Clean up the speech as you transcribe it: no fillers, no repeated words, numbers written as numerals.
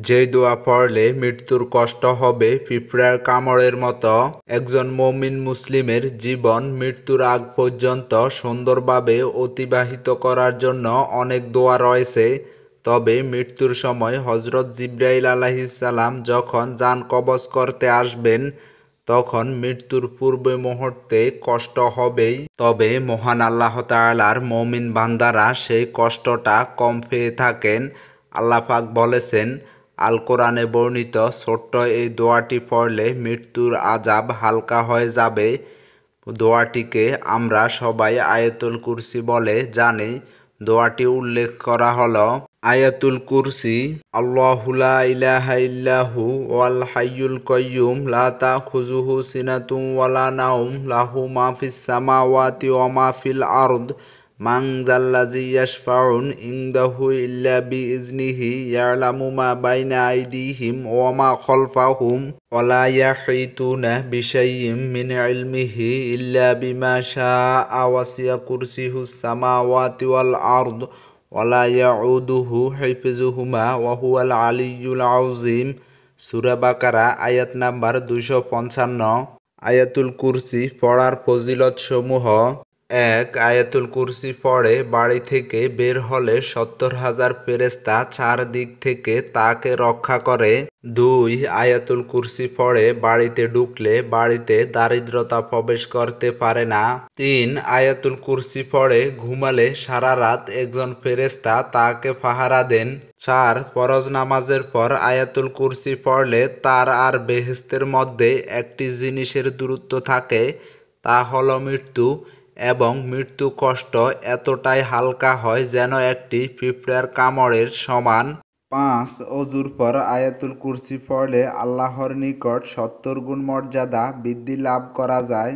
যেই দোয়া পড়লে মৃত্যুর কষ্ট হবে পিঁপড়ার কামড়ের মতো। একজন মুমিন মুসলিমের জীবন মৃত্যুর আগ পর্যন্ত সুন্দরভাবে অতিবাহিত করার জন্য অনেক দোয়া রয়েছে। তবে মৃত্যুর সময় হজরত জিবরাইল আলাইহিসসালাম যখন জান কবজ করতে আসবেন, তখন মৃত্যুর পূর্ব মুহূর্তে কষ্ট হবেই। তবে মহান আল্লাহ তাআলার মুমিন বান্দারা সেই কষ্টটা কম পেয়ে থাকেন। আল্লাহ পাক বলেছেন, আল কোরআনে বর্ণিত ছোট্ট এই দোয়াটি পড়লে মৃত্যুর আযাব হালকা হয়ে যাবে। দোয়াটিকে আমরা সবাই আয়াতুল কুরসি বলে জানি। দোয়াটি উল্লেখ করা হলো, আয়াতুল কুরসি, আল্লাহু লা ইলাহা ইল্লাহু ওয়াল হাইয়ুল কাইয়্যুম লা তাখুযুহু সিনাতুন ওয়ালা নাওম লাহু মা ফিস সামাওয়াতি ওয়া মা ফিল আরদ মান যাল্লাযী ইয়াশফাউ ইনদাহু ইল্লা বিইজনিহি ইয়ালামু মা বাইনা আইদিহিম ওয়া মা খালফাহুম ওয়া লা ইয়াহিতুনা বিশাইইম মিন ইলমিহি ইল্লা বিমা শাআ ওয়াসি'a কুরসিয়ুহুস সামাওয়াতি ওয়াল আরদ ওয়া লা ইয়াউদুহু হিফযুহুমা ওয়া হুয়াল আলিয়্যুল আযীম। সূরা বাকারা আয়াত নাম্বার 255। আয়াতুল কুরসি পড়ার ফজিলতসমূহ: ১. আয়াতুল কুরসি পড়ে বাড়ি থেকে বের হলে ৭০,০০০ ফেরেশতা চারদিক থেকে তাকে রক্ষা করে। ২. আয়াতুল কুরসি পড়ে বাড়িতে ঢুকলে বাড়িতে দারিদ্রতা প্রবেশ করতে পারে না। ৩. আয়াতুল কুরসি পড়ে ঘুমালে সারা রাত একজন ফেরেশতা তাকে পাহারা দেন। ৪. ফরজ নামাজের পর আয়াতুল কুরসি পড়লে তার আর বেহেশতের মধ্যে একটি জিনিসের দূরত্ব থাকে, তা হলো মৃত্যু, এবং মৃত্যু কষ্ট এতটাই হালকা হয় যেন একটি পিঁপড়ার কামড়ের সমান। ৫. অজুর পর আয়াতুল কুরসি পড়লে আল্লাহর নিকট ৭০ গুণ মর্যাদা বৃদ্ধি লাভ করা যায়।